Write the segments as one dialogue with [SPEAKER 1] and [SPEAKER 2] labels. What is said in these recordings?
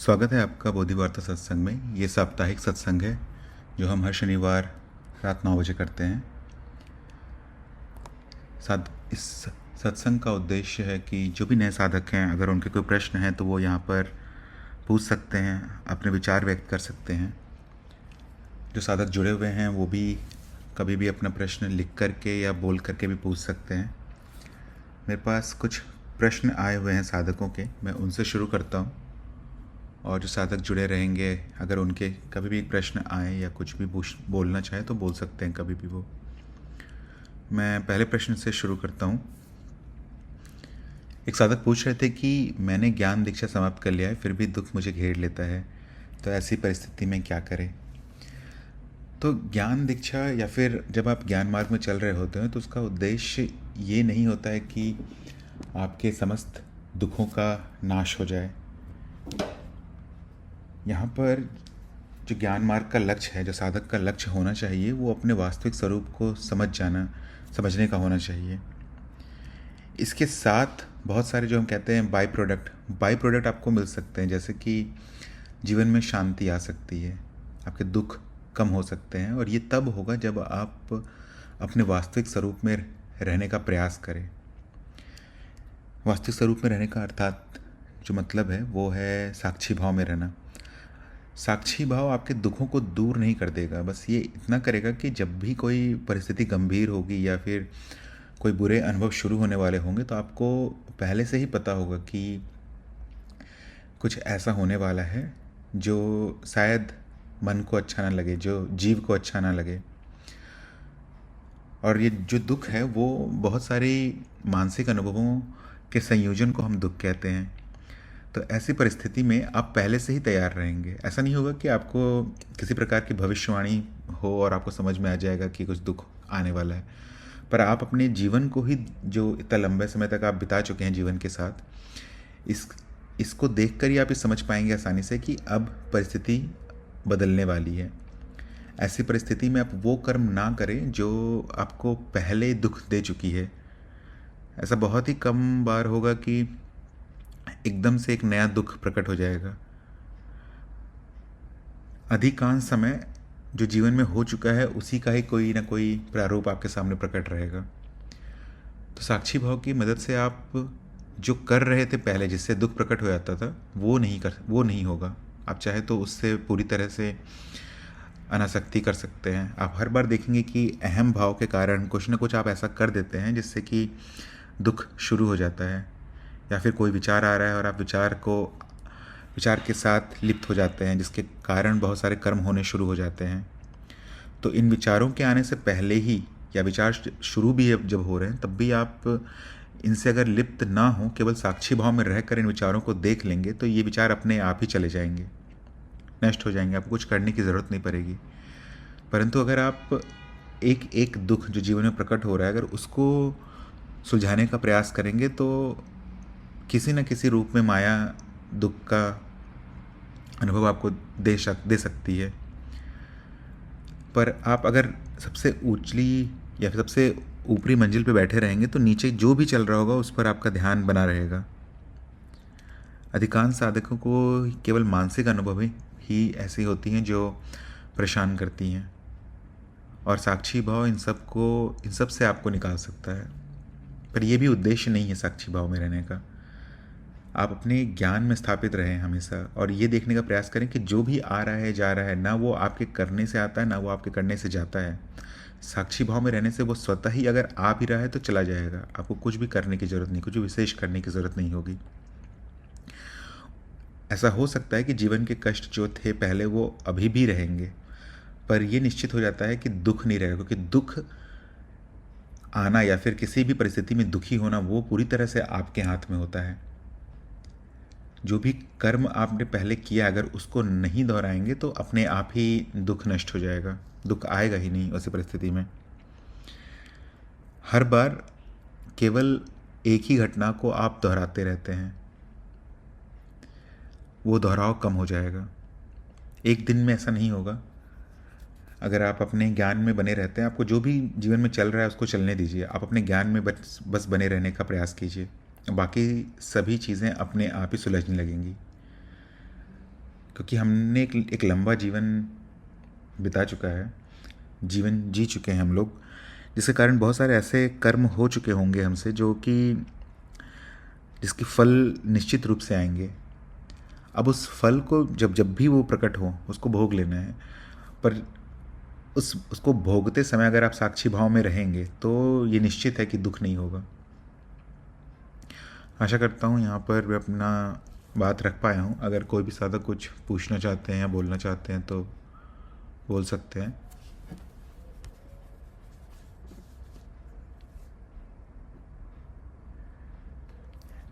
[SPEAKER 1] स्वागत है आपका बोधिवार्ता सत्संग में। ये साप्ताहिक सत्संग है जो हम हर शनिवार रात 9 बजे करते हैं। इस सत्संग का उद्देश्य है कि जो भी नए साधक हैं, अगर उनके कोई प्रश्न हैं तो वो यहाँ पर पूछ सकते हैं, अपने विचार व्यक्त कर सकते हैं। जो साधक जुड़े हुए हैं वो भी कभी भी अपना प्रश्न लिख करके या बोल करके भी पूछ सकते हैं। मेरे पास कुछ प्रश्न आए हुए हैं साधकों के, मैं उनसे शुरू करता हूँ। और जो साधक जुड़े रहेंगे, अगर उनके कभी भी प्रश्न आए या कुछ भी बोलना चाहे तो बोल सकते हैं कभी भी वो। मैं पहले प्रश्न से शुरू करता हूँ। एक साधक पूछ रहे थे कि मैंने ज्ञान दीक्षा समाप्त कर लिया है, फिर भी दुख मुझे घेर लेता है, तो ऐसी परिस्थिति में क्या करें। तो ज्ञान दीक्षा या फिर जब आप ज्ञान मार्ग में चल रहे होते हैं तो उसका उद्देश्य ये नहीं होता है कि आपके समस्त दुखों का नाश हो जाए। यहाँ पर जो ज्ञान मार्ग का लक्ष्य है, जो साधक का लक्ष्य होना चाहिए, वो अपने वास्तविक स्वरूप को समझने का होना चाहिए। इसके साथ बहुत सारे जो हम कहते हैं बाई प्रोडक्ट आपको मिल सकते हैं, जैसे कि जीवन में शांति आ सकती है, आपके दुख कम हो सकते हैं। और ये तब होगा जब आप अपने वास्तविक स्वरूप में रहने का प्रयास करें। वास्तविक स्वरूप में रहने का अर्थात जो मतलब है वो है साक्षी भाव में रहना। साक्षी भाव आपके दुखों को दूर नहीं कर देगा, बस ये इतना करेगा कि जब भी कोई परिस्थिति गंभीर होगी या फिर कोई बुरे अनुभव शुरू होने वाले होंगे तो आपको पहले से ही पता होगा कि कुछ ऐसा होने वाला है जो शायद मन को अच्छा ना लगे, जो जीव को अच्छा ना लगे। और ये जो दुख है वो बहुत सारी मानसिक अनुभवों के संयोजन को हम दुख कहते हैं। तो ऐसी परिस्थिति में आप पहले से ही तैयार रहेंगे। ऐसा नहीं होगा कि आपको किसी प्रकार की भविष्यवाणी हो और आपको समझ में आ जाएगा कि कुछ दुख आने वाला है, पर आप अपने जीवन को ही, जो इतना लंबे समय तक आप बिता चुके हैं जीवन के साथ, इसको देखकर ही आप ये समझ पाएंगे आसानी से कि अब परिस्थिति बदलने वाली है। ऐसी परिस्थिति में आप वो कर्म ना करें जो आपको पहले दुख दे चुकी है। ऐसा बहुत ही कम बार होगा कि एकदम से एक नया दुख प्रकट हो जाएगा। अधिकांश समय जो जीवन में हो चुका है उसी का ही कोई ना कोई प्रारूप आपके सामने प्रकट रहेगा। तो साक्षी भाव की मदद से आप जो कर रहे थे पहले, जिससे दुख प्रकट हो जाता था, वो नहीं होगा। आप चाहे तो उससे पूरी तरह से अनासक्ति कर सकते हैं। आप हर बार देखेंगे कि अहम भाव के कारण कुछ ना कुछ आप ऐसा कर देते हैं जिससे कि दुख शुरू हो जाता है। या फिर कोई विचार आ रहा है और आप विचार के साथ लिप्त हो जाते हैं, जिसके कारण बहुत सारे कर्म होने शुरू हो जाते हैं। तो इन विचारों के आने से पहले ही, या विचार शुरू भी जब हो रहे हैं तब भी आप इनसे अगर लिप्त ना हो, केवल साक्षी भाव में रहकर इन विचारों को देख लेंगे तो ये विचार अपने आप ही चले जाएंगे, नष्ट हो जाएंगे। आपको कुछ करने की ज़रूरत नहीं पड़ेगी। परंतु अगर आप एक एक दुख जो जीवन में प्रकट हो रहा है, अगर उसको सुलझाने का प्रयास करेंगे तो किसी न किसी रूप में माया दुख का अनुभव आपको दे सकती है। पर आप अगर सबसे ऊंचली या फिर सबसे ऊपरी मंजिल पे बैठे रहेंगे तो नीचे जो भी चल रहा होगा उस पर आपका ध्यान बना रहेगा। अधिकांश साधकों को केवल मानसिक अनुभव ही ऐसी होती हैं जो परेशान करती हैं, और साक्षी भाव इन सब से आपको निकाल सकता है। पर यह भी उद्देश्य नहीं है साक्षी भाव में रहने का। आप अपने ज्ञान में स्थापित रहें हमेशा, और ये देखने का प्रयास करें कि जो भी आ रहा है जा रहा है, ना वो आपके करने से आता है ना वो आपके करने से जाता है। साक्षी भाव में रहने से वो स्वतः ही अगर आ भी रहा है तो चला जाएगा। आपको कुछ भी करने की ज़रूरत नहीं, कुछ भी विशेष करने की ज़रूरत नहीं होगी। ऐसा हो सकता है कि जीवन के कष्ट जो थे पहले वो अभी भी रहेंगे, पर यह निश्चित हो जाता है कि दुख नहीं रहेगा, क्योंकि दुख आना या फिर किसी भी परिस्थिति में दुखी होना वो पूरी तरह से आपके हाथ में होता है। जो भी कर्म आपने पहले किया, अगर उसको नहीं दोहराएंगे तो अपने आप ही दुख नष्ट हो जाएगा, दुख आएगा ही नहीं उसी परिस्थिति में। हर बार केवल एक ही घटना को आप दोहराते रहते हैं, वो दोहराव कम हो जाएगा। एक दिन में ऐसा नहीं होगा। अगर आप अपने ज्ञान में बने रहते हैं, आपको जो भी जीवन में चल रहा है उसको चलने दीजिए। आप अपने ज्ञान में बस बने रहने का प्रयास कीजिए, बाकी सभी चीज़ें अपने आप ही सुलझने लगेंगी। क्योंकि हमने एक लंबा जीवन बिता चुका है, जीवन जी चुके हैं हम लोग, जिसके कारण बहुत सारे ऐसे कर्म हो चुके होंगे हमसे जो कि जिसकी फल निश्चित रूप से आएंगे। अब उस फल को जब जब भी वो प्रकट हो उसको भोग लेना है। पर उसको भोगते समय अगर आप साक्षी भाव में रहेंगे तो ये निश्चित है कि दुख नहीं होगा। आशा करता हूँ यहाँ पर मैं अपना बात रख पाया हूँ। अगर कोई भी साधक कुछ पूछना चाहते हैं या बोलना चाहते हैं तो बोल सकते हैं।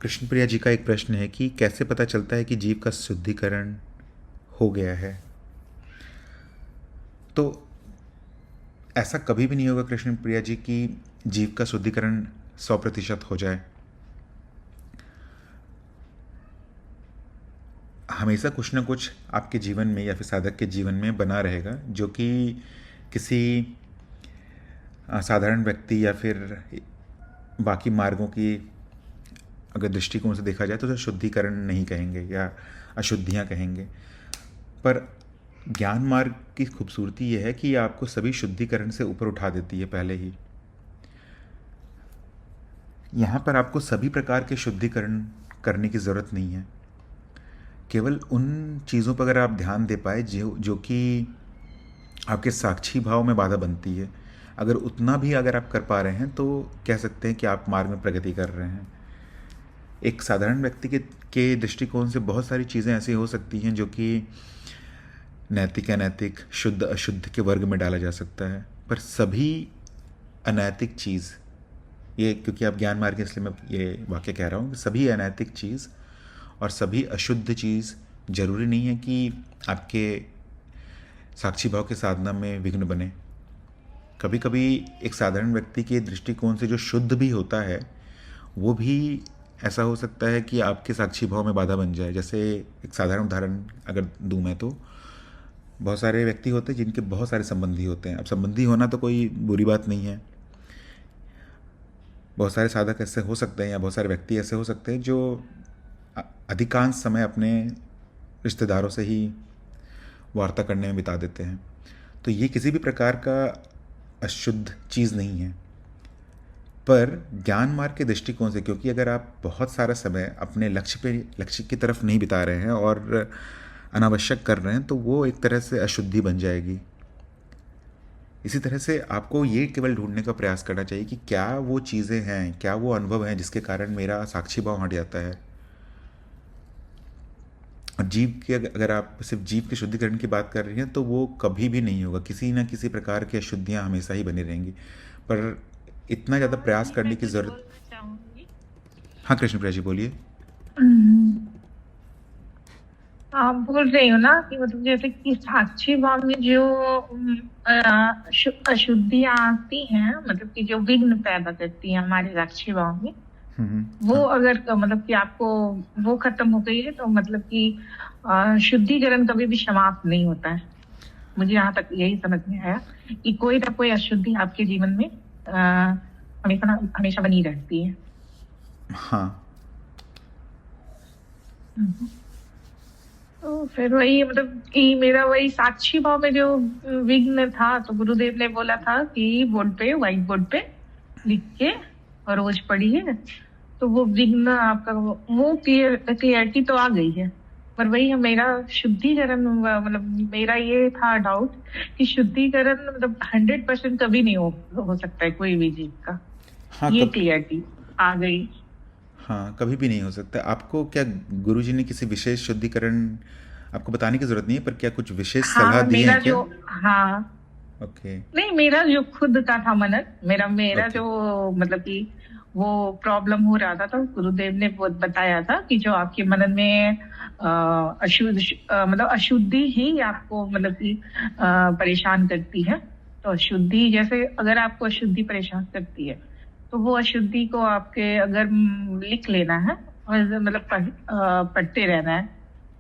[SPEAKER 1] कृष्ण प्रिया जी का एक प्रश्न है कि कैसे पता चलता है कि जीव का शुद्धिकरण हो गया है। तो ऐसा कभी भी नहीं होगा कृष्ण प्रिया जी कि जीव का शुद्धिकरण 100% हो जाए। हमेशा कुछ ना कुछ आपके जीवन में या फिर साधक के जीवन में बना रहेगा जो कि किसी साधारण व्यक्ति या फिर बाकी मार्गों की अगर दृष्टिकोण से देखा जाए तो उसे शुद्धिकरण नहीं कहेंगे या अशुद्धियाँ कहेंगे। पर ज्ञान मार्ग की खूबसूरती यह है कि आपको सभी शुद्धिकरण से ऊपर उठा देती है पहले ही। यहाँ पर आपको सभी प्रकार के शुद्धिकरण करने की ज़रूरत नहीं है। केवल उन चीज़ों पर अगर आप ध्यान दे पाए जो कि आपके साक्षी भाव में बाधा बनती है, अगर उतना भी अगर आप कर पा रहे हैं तो कह सकते हैं कि आप मार्ग में प्रगति कर रहे हैं। एक साधारण व्यक्ति के दृष्टिकोण से बहुत सारी चीज़ें ऐसी हो सकती हैं जो कि नैतिक अनैतिक शुद्ध अशुद्ध के वर्ग में डाला जा सकता है। पर सभी अनैतिक चीज़, ये क्योंकि आप ज्ञान मार्ग इसलिए मैं ये वाक्य कह रहा हूँ कि सभी अनैतिक चीज़ और सभी अशुद्ध चीज़ जरूरी नहीं है कि आपके साक्षी भाव के साधना में विघ्न बने। कभी कभी एक साधारण व्यक्ति के दृष्टिकोण से जो शुद्ध भी होता है वो भी ऐसा हो सकता है कि आपके साक्षी भाव में बाधा बन जाए। जैसे एक साधारण उदाहरण अगर दूं मैं तो बहुत सारे व्यक्ति होते हैं जिनके बहुत सारे संबंधी होते हैं। अब संबंधी होना तो कोई बुरी बात नहीं है। बहुत सारे साधक ऐसे हो सकते हैं या बहुत सारे व्यक्ति ऐसे हो सकते हैं जो अधिकांश समय अपने रिश्तेदारों से ही वार्ता करने में बिता देते हैं। तो ये किसी भी प्रकार का अशुद्ध चीज़ नहीं है। पर ज्ञान मार्ग के दृष्टिकोण से, क्योंकि अगर आप बहुत सारा समय अपने लक्ष्य की तरफ नहीं बिता रहे हैं और अनावश्यक कर रहे हैं तो वो एक तरह से अशुद्धि बन जाएगी। इसी तरह से आपको ये केवल ढूंढने का प्रयास करना चाहिए कि क्या वो चीज़ें हैं, क्या वो अनुभव हैं जिसके कारण मेरा साक्षी भाव हट जाता है। और जीव के अगर आप सिर्फ जीव के शुद्धिकरण की बात कर रही हैं तो वो कभी भी नहीं होगा। किसी न किसी प्रकार की अशुद्धियाँ हमेशा ही बनी रहेंगी। पर इतना ज़्यादा प्रयास
[SPEAKER 2] जी,
[SPEAKER 1] करने
[SPEAKER 2] मैं
[SPEAKER 1] की
[SPEAKER 2] कुछ
[SPEAKER 1] ज़रूरत।
[SPEAKER 2] बोलना चाहूंगी।
[SPEAKER 1] हाँ कृष्ण प्रिया जी बोलिए।
[SPEAKER 2] हम्म, आप बोल रही हो ना कि मतलब जैसे कि साक्षी भाव में जो अशुद्धियां आती हैं, मतलब कि जो विघ्न पैदा करती हैं हमारे साक्षी भाव में, वो
[SPEAKER 1] हाँ
[SPEAKER 2] अगर मतलब कि आपको वो खत्म हो गई है तो मतलब कि शुद्धिकरण कभी भी समाप्त नहीं होता है। मुझे यहाँ तक यही समझ में आया कि कोई ना कोई अशुद्धि आपके जीवन में हमेशा हमेशा बनी रहती है।
[SPEAKER 1] हाँ
[SPEAKER 2] तो फिर वही मतलब कि मेरा वही साक्षी भाव में जो विघ्न था, तो गुरुदेव ने बोला था कि बोर्ड पे, व्हाइट बोर्ड पे लिख के और रोज पढ़िए, तो वो विघ्न आपका वो क्लियरिटी तो आ गई है। पर वही है मेरा शुद्धिकरण, मतलब मेरा ये था डाउट कि शुद्धिकरण मतलब 100% कभी नहीं हो सकता है कोई भी जीव का।
[SPEAKER 1] हाँ
[SPEAKER 2] ये
[SPEAKER 1] कब
[SPEAKER 2] क्लियरिटी आ गई।
[SPEAKER 1] हाँ कभी भी नहीं हो सकता। आपको क्या गुरुजी ने किसी विशेष शुद्धिकरण आपको बताने की ज़रूरत नहीं है, पर क्या कुछ विशेष सलाह
[SPEAKER 2] हाँ
[SPEAKER 1] दिए
[SPEAKER 2] मेरा
[SPEAKER 1] हैं क्या?
[SPEAKER 2] जो, हाँ
[SPEAKER 1] ओके।
[SPEAKER 2] नहीं, मेरा जो खुद का था मनन, मेरा मेरा
[SPEAKER 1] ओके।
[SPEAKER 2] जो मतलब कि वो प्रॉब्लम हो रहा था, तो गुरुदेव ने वो बताया था कि जो आपके मनन में मतलब अशुद्धि ही आपको मतलब कि परेशान करती है। तो अशुद्धि, जैसे अगर आपको अशुद्धि परेशान करती है तो वो अशुद्धि को आपके अगर लिख लेना है और मतलब पढ़ते रहना है,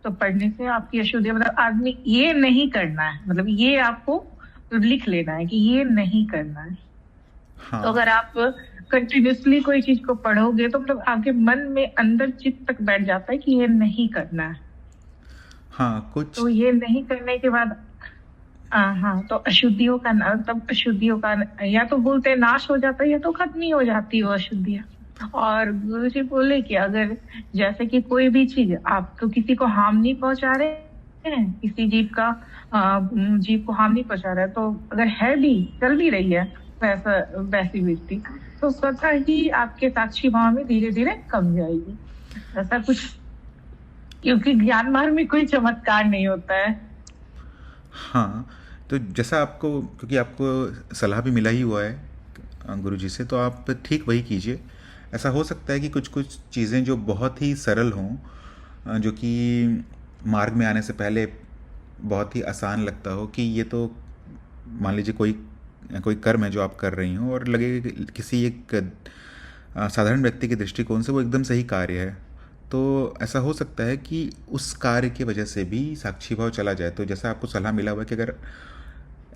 [SPEAKER 2] तो पढ़ने से आपकी अशुद्धि, मतलब आदमी ये नहीं करना है, मतलब ये आपको लिख लेना है कि ये नहीं करना है। तो
[SPEAKER 1] हाँ
[SPEAKER 2] अगर आप कंटिन्यूसली कोई चीज को पढ़ोगे तो मतलब आपके मन में अंदर चित्त तक बैठ जाता है कि ये नहीं करना है।
[SPEAKER 1] हाँ, कुछ।
[SPEAKER 2] तो ये नहीं करने के बाद हाँ, तो अशुद्धियों का तब अशुद्धियों का या तो बोलते हैं नाश हो जाता है या तो खत्म ही हो जाती है वो अशुद्धियाँ। और गुरु जी बोले कि अगर जैसे कि कोई भी चीज आप तो किसी को हार्म नहीं पहुंचा रहे हैं, किसी जीव को हार्म नहीं पहुंचा रहे हैं, तो अगर है भी चल भी रही है वैसा वैसी वृत्ति, तो स्वतः ही आपके साक्षी भाव में धीरे धीरे कम जाएगी। ऐसा कुछ, क्योंकि ज्ञान मार्ग में कोई चमत्कार नहीं होता है।
[SPEAKER 1] हाँ, तो जैसा आपको, क्योंकि आपको सलाह भी मिला ही हुआ है गुरु जी से, तो आप ठीक वही कीजिए। ऐसा हो सकता है कि कुछ कुछ चीज़ें जो बहुत ही सरल हों, जो कि मार्ग में आने से पहले बहुत ही आसान लगता हो, कि ये तो मान लीजिए कोई कोई कर्म है जो आप कर रही हो और लगे कि किसी एक साधारण व्यक्ति के दृष्टिकोण से वो एकदम सही कार्य है, तो ऐसा हो सकता है कि उस कार्य की वजह से भी साक्षी भाव चला जाए। तो जैसा आपको सलाह मिला हुआ है कि अगर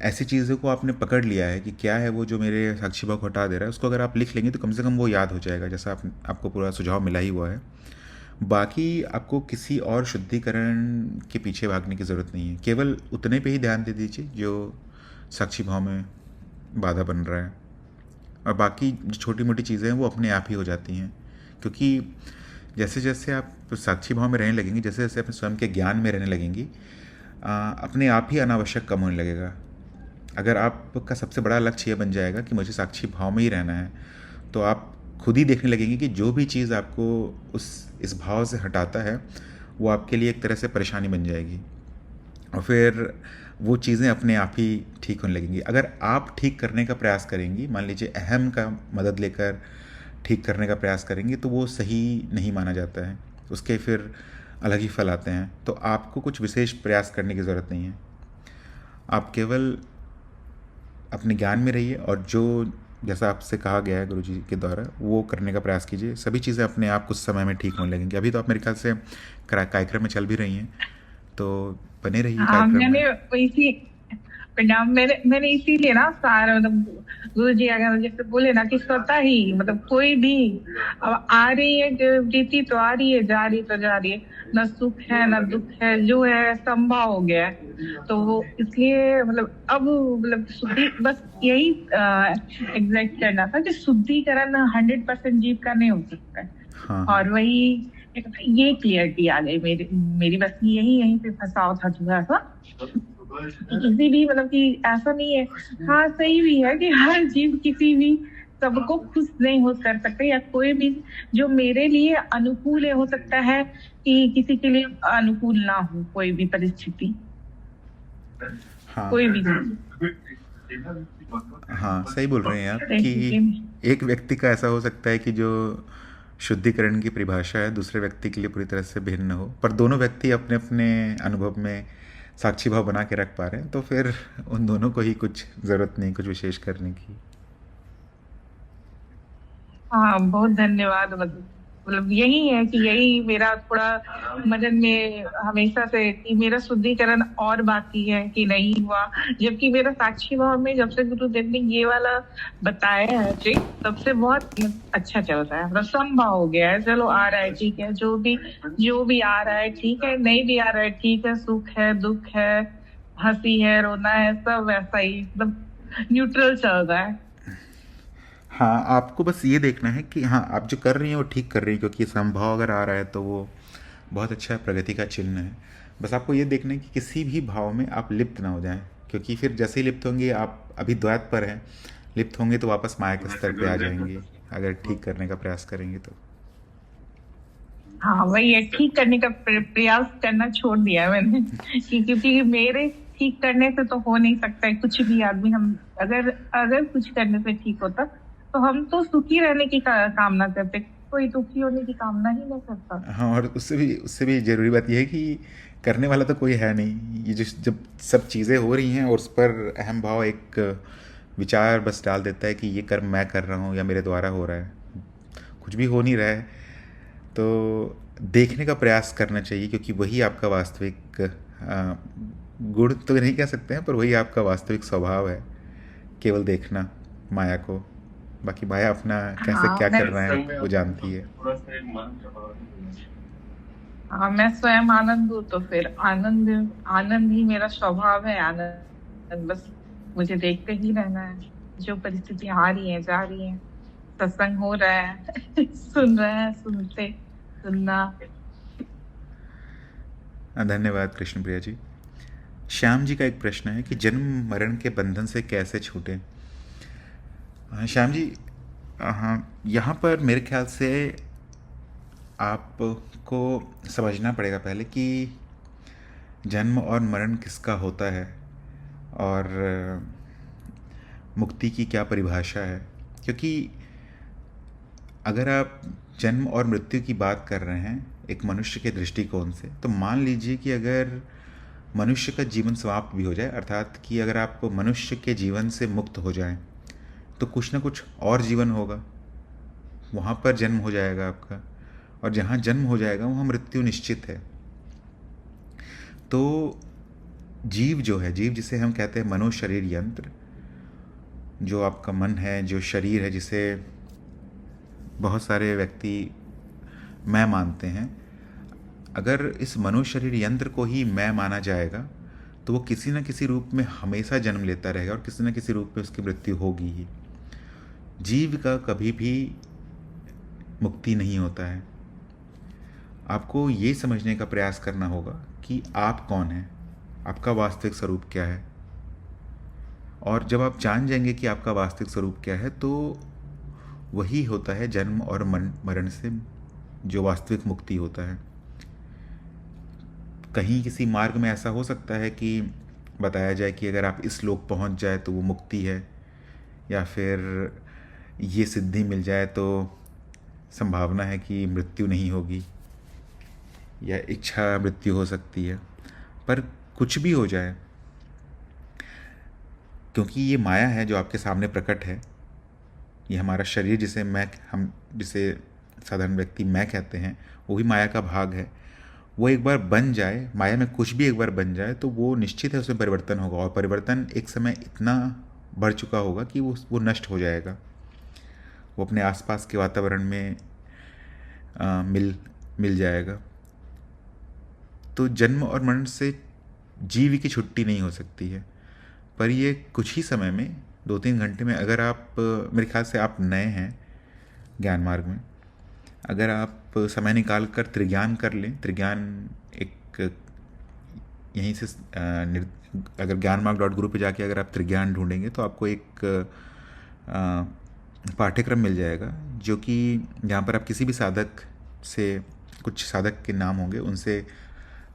[SPEAKER 1] ऐसी चीज़ों को आपने पकड़ लिया है कि क्या है वो जो मेरे साक्षी भाव को हटा दे रहा है, उसको अगर आप लिख लेंगे तो कम से कम वो याद हो जाएगा, जैसा आपको पूरा सुझाव मिला ही हुआ है। बाकी आपको किसी और शुद्धिकरण के पीछे भागने की ज़रूरत नहीं है, केवल उतने पे ही ध्यान दे दीजिए जो साक्षी भाव में बाधा बन रहा है, और बाकी जो छोटी मोटी चीज़ें हैं वो अपने आप ही हो जाती हैं। क्योंकि जैसे जैसे आप साक्षी भाव में रहने लगेंगी, जैसे जैसे अपने स्वयं के ज्ञान में रहने लगेंगी, अपने आप ही अनावश्यक कम होने लगेगा। अगर आपका सबसे बड़ा लक्ष्य ये बन जाएगा कि मुझे साक्षी भाव में ही रहना है, तो आप खुद ही देखने लगेंगे कि जो भी चीज़ आपको इस भाव से हटाता है वो आपके लिए एक तरह से परेशानी बन जाएगी, और फिर वो चीज़ें अपने आप ही ठीक होने लगेंगी। अगर आप ठीक करने का प्रयास करेंगी, मान लीजिए अहम का मदद लेकर ठीक करने का प्रयास करेंगी, तो वो सही नहीं माना जाता है, उसके फिर अलग ही फल आते हैं। तो आपको कुछ विशेष प्रयास करने की ज़रूरत नहीं है, आप केवल अपने ज्ञान में रहिए, और जो जैसा आपसे कहा गया है गुरु जी के द्वारा वो करने का प्रयास कीजिए। सभी चीज़ें अपने आप कुछ समय में ठीक होने लगेंगी। अभी तो आप मेरे ख्याल से कार्यक्रम में चल भी रही हैं, तो बने रहिए
[SPEAKER 2] हाँ,
[SPEAKER 1] कार्यक्रम
[SPEAKER 2] मैंने
[SPEAKER 1] में।
[SPEAKER 2] इसी परिणाम मैंने इसीलिए ना सारा मतलब गुरु जी अगर जैसे बोले ना कि स्वतः ही मतलब कोई भी अब आ रही है रीति तो आ रही है, जा रही तो जा रही है, न सुख है न दुख है, जो है संभव हो गया है। तो वो इसलिए मतलब अब मतलब शुद्धि बस यही एग्जैक्ट करना था कि शुद्धिकरण 100% जीव का नहीं हो सकता है।
[SPEAKER 1] हाँ
[SPEAKER 2] और
[SPEAKER 1] हाँ
[SPEAKER 2] वही ये क्लियरिटी आ गई मेरी बस यहीं पे फंसाव था थोड़ा सा। किसी भी मतलब कि ऐसा नहीं है, हाँ सही भी है कि हर जीव किसी भी सबको खुश नहीं हो कर सकते, या कोई भी जो मेरे लिए अनुकूल है हो सकता है कि किसी के लिए अनुकूल ना हो कोई भी परिस्थिति,
[SPEAKER 1] हाँ
[SPEAKER 2] कोई भी
[SPEAKER 1] हाँ, सही बोल रहे हैं आप कि
[SPEAKER 2] परिस्थिति।
[SPEAKER 1] एक व्यक्ति का ऐसा हो सकता है कि जो शुद्धिकरण की परिभाषा है दूसरे व्यक्ति के लिए पूरी तरह से भिन्न हो, पर दोनों व्यक्ति अपने अपने अनुभव में साक्षी भाव बना के रख पा रहे हैं, तो फिर उन दोनों को ही कुछ ज़रूरत नहीं कुछ विशेष करने की।
[SPEAKER 2] हाँ, बहुत धन्यवाद। मतलब यही है कि यही मेरा थोड़ा मदन में हमेशा से कि मेरा शुद्धिकरण और बाकी है कि नहीं हुआ, जबकि मेरा साक्षी भाव में जब से गुरुदेव ने ये वाला बताया है ट्रिक तब से बहुत अच्छा चल रहा है, मतलब संभव हो गया है। चलो आ रहा है ठीक है, जो भी आ रहा है ठीक है, नहीं भी आ रहा है ठीक है, सुख है दुख है हंसी है रोना है सब वैसा ही मतलब न्यूट्रल चल रहा है।
[SPEAKER 1] हाँ, आपको बस ये देखना है कि हाँ आप जो कर रही हैं वो ठीक कर रही हैं, क्योंकि संभाव अगर आ रहा है तो वो बहुत अच्छा प्रगति का चिन्ह है। बस आपको ये देखना है कि किसी भी भाव में आप लिप्त ना हो जाएं, क्योंकि फिर जैसे ही लिप्त होंगे, आप अभी द्वैत पर हैं, लिप्त होंगे तो वापस माया के स्तर पे आ जाएंगे अगर ठीक करने का प्रयास करेंगे तो।
[SPEAKER 2] हाँ वही है, ठीक करने का प्रयास करना छोड़ दिया है मैंने क्योंकि मेरे ठीक करने से तो हो नहीं सकता है कुछ भी आदमी। हम अगर कुछ करने से ठीक होता तो हम तो सुखी रहने की कामना करते, कोई दुखी होने की कामना ही नहीं करता।
[SPEAKER 1] हाँ, और उससे भी ज़रूरी बात यह है कि करने वाला तो कोई है नहीं। ये जो जब सब चीज़ें हो रही हैं और उस पर अहम भाव एक विचार बस डाल देता है कि ये कर्म मैं कर रहा हूँ या मेरे द्वारा हो रहा है, कुछ भी हो नहीं रहा है, तो देखने का प्रयास करना चाहिए, क्योंकि वही आपका वास्तविक गुण तो नहीं कह सकते हैं, पर वही आपका वास्तविक स्वभाव है, केवल देखना माया को। बाकी माया अपना कैसे
[SPEAKER 2] हाँ
[SPEAKER 1] क्या
[SPEAKER 2] मैं
[SPEAKER 1] कर रहे हैं वो जानती है।
[SPEAKER 2] हाँ, मैं स्वयं आनंद हूँ, तो फिर आनंद आनंद ही मेरा स्वभाव है। आनंद बस मुझे देखते ही रहना है। जो परिस्थिति आ रही है, जा रही है, सत्संग हो रहा है सुन रहा है, सुनना।
[SPEAKER 1] धन्यवाद कृष्णप्रिया जी। श्याम जी का एक प्रश्न है कि जन्म मरण के बंधन से कैसे छूटें। श्याम जी, हाँ, यहाँ पर मेरे ख्याल से आपको समझना पड़ेगा पहले कि जन्म और मरण किसका होता है और मुक्ति की क्या परिभाषा है। क्योंकि अगर आप जन्म और मृत्यु की बात कर रहे हैं एक मनुष्य के दृष्टिकोण से, तो मान लीजिए कि अगर मनुष्य का जीवन समाप्त भी हो जाए, अर्थात कि अगर आप मनुष्य के जीवन से मुक्त हो जाएं, तो कुछ ना कुछ और जीवन होगा, वहाँ पर जन्म हो जाएगा आपका, और जहाँ जन्म हो जाएगा वहाँ मृत्यु निश्चित है। तो जीव जो है, जीव जिसे हम कहते हैं मनो शरीर यंत्र, जो आपका मन है, जो शरीर है, जिसे बहुत सारे व्यक्ति मैं मानते हैं, अगर इस मनो शरीर यंत्र को ही मैं माना जाएगा तो वो किसी न किसी रूप में हमेशा जन्म लेता रहेगा और किसी न किसी रूप में उसकी मृत्यु होगी ही। जीव का कभी भी मुक्ति नहीं होता है। आपको ये समझने का प्रयास करना होगा कि आप कौन हैं, आपका वास्तविक स्वरूप क्या है। और जब आप जान जाएंगे कि आपका वास्तविक स्वरूप क्या है, तो वही होता है जन्म और मरण से जो वास्तविक मुक्ति होता है। कहीं किसी मार्ग में ऐसा हो सकता है कि बताया जाए कि अगर आप इस लोक पहुंच जाए तो वो मुक्ति है, या फिर ये सिद्धि मिल जाए तो संभावना है कि मृत्यु नहीं होगी, या इच्छा मृत्यु हो सकती है। पर कुछ भी हो जाए, क्योंकि ये माया है जो आपके सामने प्रकट है, ये हमारा शरीर जिसे साधारण व्यक्ति मैं कहते हैं, वो भी माया का भाग है। वो एक बार बन जाए, माया में कुछ भी एक बार बन जाए, तो वो निश्चित है उसमें परिवर्तन होगा, और परिवर्तन एक समय इतना बढ़ चुका होगा कि वो नष्ट हो जाएगा। वो अपने आसपास के वातावरण में मिल जाएगा। तो जन्म और मरण से जीव की छुट्टी नहीं हो सकती है। पर ये कुछ ही समय में, 2-3 घंटे में, अगर आप, मेरे ख्याल से आप नए हैं ज्ञान मार्ग में, अगर आप समय निकाल कर त्रिज्ञान कर लें, त्रिज्ञान एक यहीं से अगर ज्ञानमार्ग.guru पे जाके अगर आप त्रिज्ञान ढूंढेंगे तो आपको एक पाठ्यक्रम मिल जाएगा, जो कि जहाँ पर आप किसी भी साधक से, कुछ साधक के नाम होंगे, उनसे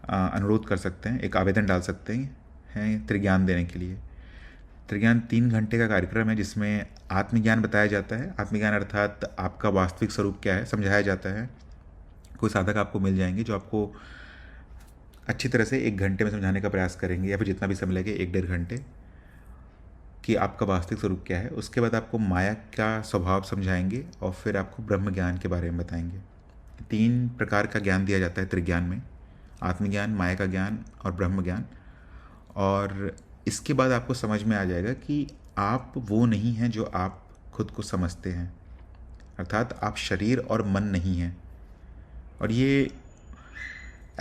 [SPEAKER 1] अनुरोध कर सकते हैं, एक आवेदन डाल सकते हैं त्रिज्ञान देने के लिए। त्रिज्ञान 3 घंटे का कार्यक्रम है जिसमें आत्मज्ञान बताया जाता है। आत्मज्ञान अर्थात आपका वास्तविक स्वरूप क्या है समझाया जाता है। कोई साधक आपको मिल जाएंगे जो आपको अच्छी तरह से 1 घंटे में समझाने का प्रयास करेंगे, या फिर जितना भी समय लगे, 1-1.5 घंटे, कि आपका वास्तविक स्वरूप क्या है। उसके बाद आपको माया का स्वभाव समझाएंगे और फिर आपको ब्रह्म ज्ञान के बारे में बताएंगे। 3 प्रकार का ज्ञान दिया जाता है त्रिज्ञान में: आत्मज्ञान, माया का ज्ञान और ब्रह्म ज्ञान। और इसके बाद आपको समझ में आ जाएगा कि आप वो नहीं हैं जो आप खुद को समझते हैं, अर्थात आप शरीर और मन नहीं हैं। और ये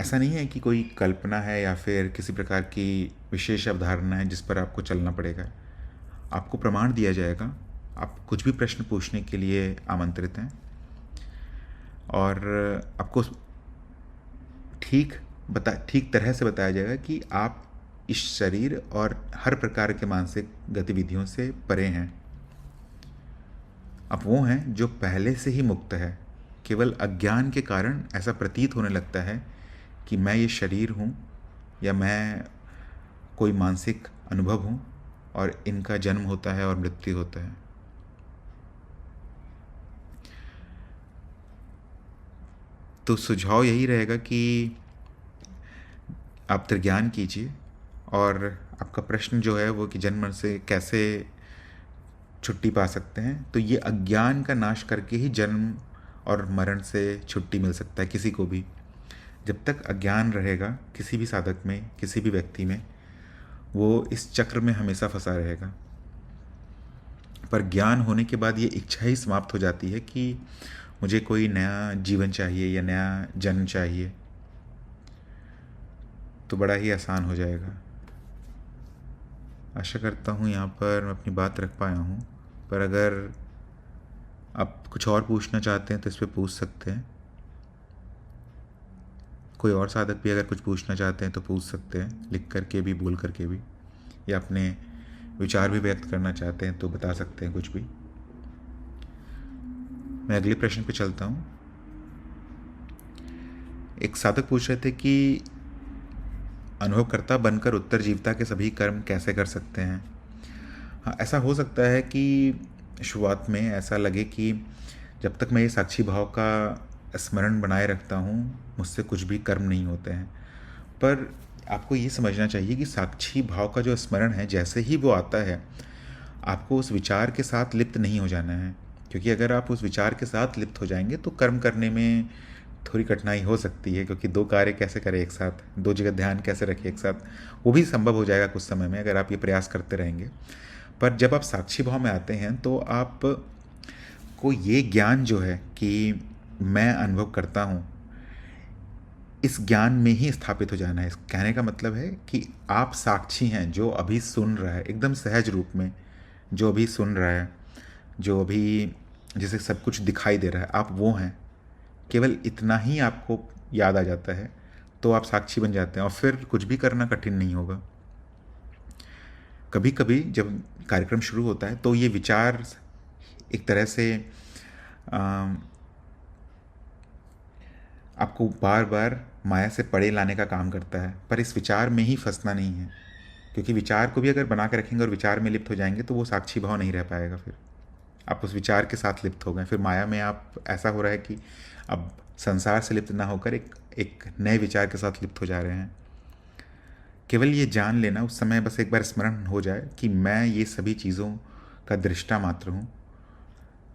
[SPEAKER 1] ऐसा नहीं है कि कोई कल्पना है या फिर किसी प्रकार की विशेष अवधारणा है जिस पर आपको चलना पड़ेगा। आपको प्रमाण दिया जाएगा, आप कुछ भी प्रश्न पूछने के लिए आमंत्रित हैं, और आपको ठीक तरह से बताया जाएगा कि आप इस शरीर और हर प्रकार के मानसिक गतिविधियों से परे हैं। आप वो हैं जो पहले से ही मुक्त है। केवल अज्ञान के कारण ऐसा प्रतीत होने लगता है कि मैं ये शरीर हूँ, या मैं कोई मानसिक अनुभव हूँ, और इनका जन्म होता है और मृत्यु होता है। तो सुझाव यही रहेगा कि आप त्रिज्ञान कीजिए, और आपका प्रश्न जो है वो कि जन्म मरण से कैसे छुट्टी पा सकते हैं, तो ये अज्ञान का नाश करके ही जन्म और मरण से छुट्टी मिल सकता है किसी को भी। जब तक अज्ञान रहेगा किसी भी साधक में, किसी भी व्यक्ति में, वो इस चक्र में हमेशा फंसा रहेगा। पर ज्ञान होने के बाद ये इच्छा ही समाप्त हो जाती है कि मुझे कोई नया जीवन चाहिए या नया जन्म चाहिए। तो बड़ा ही आसान हो जाएगा। आशा करता हूँ यहाँ पर मैं अपनी बात रख पाया हूँ, पर अगर आप कुछ और पूछना चाहते हैं तो इस पर पूछ सकते हैं। कोई और साधक भी अगर कुछ पूछना चाहते हैं तो पूछ सकते हैं, लिख करके भी, बोल करके भी, या अपने विचार भी व्यक्त करना चाहते हैं तो बता सकते हैं कुछ भी। मैं अगले प्रश्न पे चलता हूँ। एक साधक पूछ रहे थे कि अनुभवकर्ता बनकर उत्तरजीविता के सभी कर्म कैसे कर सकते हैं। हाँ, ऐसा हो सकता है कि शुरुआत में ऐसा लगे कि जब तक मैं ये साक्षी भाव का स्मरण बनाए रखता हूँ मुझसे कुछ भी कर्म नहीं होते हैं। पर आपको ये समझना चाहिए कि साक्षी भाव का जो स्मरण है, जैसे ही वो आता है आपको उस विचार के साथ लिप्त नहीं हो जाना है, क्योंकि अगर आप उस विचार के साथ लिप्त हो जाएंगे तो कर्म करने में थोड़ी कठिनाई हो सकती है, क्योंकि दो कार्य कैसे करें एक साथ, दो जगह ध्यान कैसे रखें एक साथ। वो भी संभव हो जाएगा कुछ समय में अगर आप ये प्रयास करते रहेंगे। पर जब आप साक्षी भाव में आते हैं तो आप को ये ज्ञान जो है कि मैं अनुभव करता हूँ, इस ज्ञान में ही स्थापित हो जाना है। इस कहने का मतलब है कि आप साक्षी हैं जो अभी सुन रहा है, एकदम सहज रूप में जो अभी सुन रहा है, जो अभी जिसे सब कुछ दिखाई दे रहा है, आप वो हैं। केवल इतना ही आपको याद आ जाता है तो आप साक्षी बन जाते हैं और फिर कुछ भी करना कठिन नहीं होगा। कभी कभी जब कार्यक्रम शुरू होता है तो ये विचार एक तरह से आपको बार बार माया से परे लाने का काम करता है, पर इस विचार में ही फंसना नहीं है, क्योंकि विचार को भी अगर बना के रखेंगे और विचार में लिप्त हो जाएंगे तो वो साक्षी भाव नहीं रह पाएगा। फिर आप उस विचार के साथ लिप्त हो गए, फिर माया में आप ऐसा हो रहा है कि अब संसार से लिप्त ना होकर एक नए विचार के साथ लिप्त हो जा रहे हैं। केवल ये जान लेना उस समय, बस एक बार स्मरण हो जाए कि मैं ये सभी चीज़ों का दृष्टा मात्र हूँ,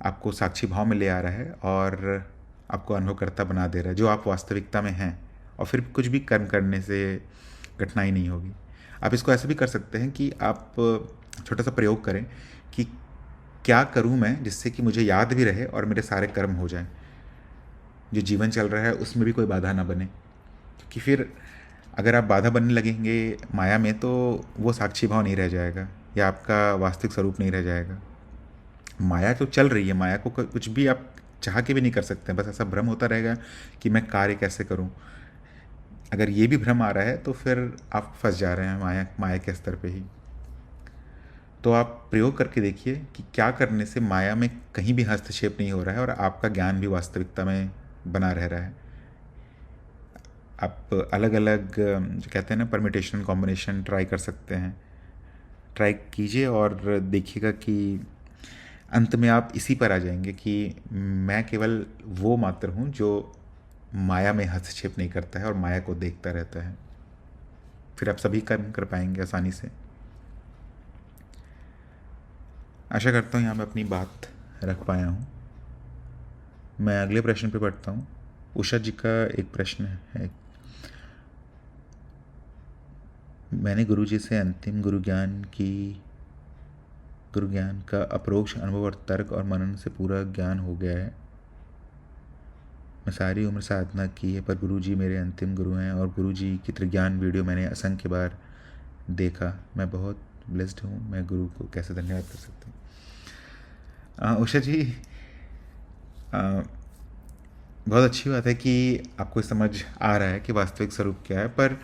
[SPEAKER 1] आपको साक्षी भाव में ले आ रहा है और आपको अनुभवकर्ता बना दे रहा है जो आप वास्तविकता में हैं, और फिर कुछ भी कर्म करने से कठिनाई नहीं होगी। आप इसको ऐसे भी कर सकते हैं कि आप छोटा सा प्रयोग करें कि क्या करूं मैं जिससे कि मुझे याद भी रहे और मेरे सारे कर्म हो जाएं, जो जीवन चल रहा है उसमें भी कोई बाधा ना बने। क्योंकि फिर अगर आप बाधा बनने लगेंगे माया में तो वो साक्षी भाव नहीं रह जाएगा या आपका वास्तविक स्वरूप नहीं रह जाएगा। माया तो चल रही है, माया को कुछ भी आप चाह के भी नहीं कर सकते, बस ऐसा भ्रम होता रहेगा कि मैं कार्य कैसे करूं। अगर ये भी भ्रम आ रहा है तो फिर आप फंस जा रहे हैं माया के स्तर पे ही। तो आप प्रयोग करके देखिए कि क्या करने से माया में कहीं भी हस्तक्षेप नहीं हो रहा है और आपका ज्ञान भी वास्तविकता में बना रह रहा है। आप अलग अलग जो कहते हैं ना परमिटेशन कॉम्बिनेशन ट्राई कर सकते हैं, ट्राई कीजिए और देखिएगा कि अंत में आप इसी पर आ जाएंगे कि मैं केवल वो मात्र हूँ जो माया में हस्तक्षेप नहीं करता है और माया को देखता रहता है। फिर आप सभी कर्म कर पाएंगे आसानी से। आशा करता हूँ यहाँ मैं अपनी बात रख पाया हूँ। मैं अगले प्रश्न पे पढ़ता हूँ। उषा जी का एक प्रश्न है, मैंने गुरु जी से अंतिम गुरु ज्ञान का अपरोक्ष अनुभव और तर्क और मनन से पूरा ज्ञान हो गया है। मैं सारी उम्र साधना की है, पर गुरु जी मेरे अंतिम गुरु हैं और गुरु जी की त्रिज्ञान वीडियो मैंने असंख्य बार देखा। मैं बहुत ब्लेस्ड हूँ, मैं गुरु को कैसे धन्यवाद कर सकता हूँ। उषा जी, बहुत अच्छी बात है कि आपको समझ आ रहा है कि वास्तविक स्वरूप क्या है, पर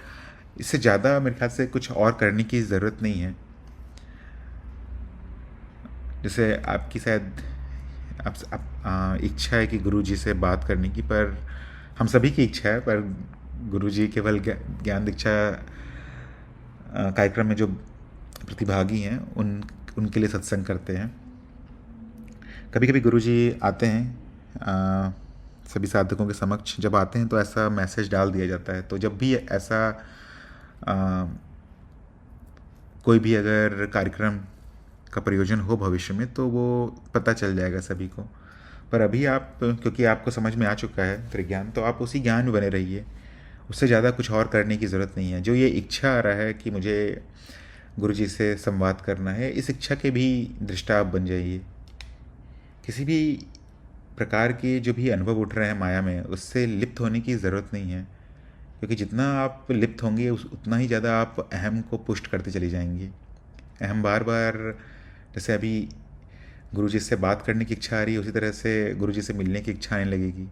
[SPEAKER 1] इससे ज़्यादा मेरे ख्याल से कुछ और करने की ज़रूरत नहीं है। जैसे आपकी शायद इच्छा है कि गुरु जी से बात करने की, पर हम सभी की इच्छा है, पर गुरु जी केवल ज्ञान दीक्षा कार्यक्रम में जो प्रतिभागी हैं उनके लिए सत्संग करते हैं। कभी कभी गुरु जी आते हैं सभी साधकों के समक्ष, जब आते हैं तो ऐसा मैसेज डाल दिया जाता है। तो जब भी ऐसा कोई भी अगर कार्यक्रम का प्रयोजन हो भविष्य में तो वो पता चल जाएगा सभी को। पर अभी आप, क्योंकि आपको समझ में आ चुका है त्रिज्ञान, तो आप उसी ज्ञान में बने रहिए, उससे ज़्यादा कुछ और करने की ज़रूरत नहीं है। जो ये इच्छा आ रहा है कि मुझे गुरु जी से संवाद करना है, इस इच्छा के भी दृष्टा आप बन जाइए। किसी भी प्रकार के जो भी अनुभव उठ रहे हैं माया में, उससे लिप्त होने की ज़रूरत नहीं है। क्योंकि जितना आप लिप्त होंगे उतना ही ज़्यादा आप अहम को पुष्ट करते चली जाएंगी। अहम बार बार, जैसे अभी गुरुजी से बात करने की इच्छा आ रही है, उसी तरह से गुरुजी से मिलने की इच्छा आने लगेगी।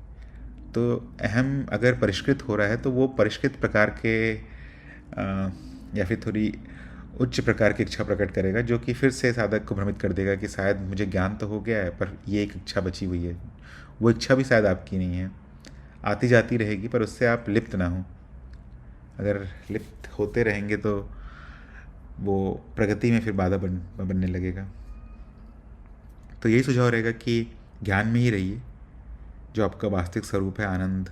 [SPEAKER 1] तो अहम अगर परिष्कृत हो रहा है तो वो परिष्कृत प्रकार के या फिर थोड़ी उच्च प्रकार की इच्छा प्रकट करेगा, जो कि फिर से साधक को भ्रमित कर देगा कि शायद मुझे ज्ञान तो हो गया है पर ये एक इच्छा बची हुई है। वो इच्छा भी शायद आपकी नहीं है, आती जाती रहेगी, पर उससे आप लिप्त ना हो। अगर लिप्त होते रहेंगे तो वो प्रगति में फिर बाधा बनने लगेगा। तो यही सुझाव रहेगा कि ज्ञान में ही रहिए, जो आपका वास्तविक स्वरूप है आनंद,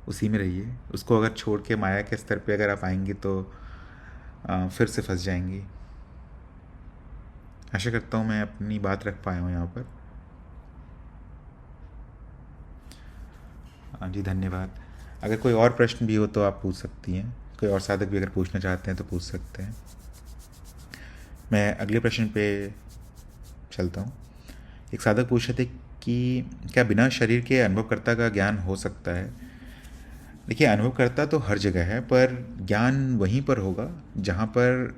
[SPEAKER 1] उसी में रहिए। उसको अगर छोड़ के माया के स्तर पे अगर आप आएंगे तो फिर से फंस जाएंगी। आशा करता हूँ मैं अपनी बात रख पाया हूँ यहाँ पर। हाँ जी, धन्यवाद। अगर कोई और प्रश्न भी हो तो आप पूछ सकती हैं, कोई और साधक भी अगर पूछना चाहते हैं तो पूछ सकते हैं। मैं अगले प्रश्न पे चलता हूँ। एक साधक पूछ रहे थे कि क्या बिना शरीर के अनुभवकर्ता का ज्ञान हो सकता है? देखिए, अनुभवकर्ता तो हर जगह है, पर ज्ञान वहीं पर होगा जहाँ पर,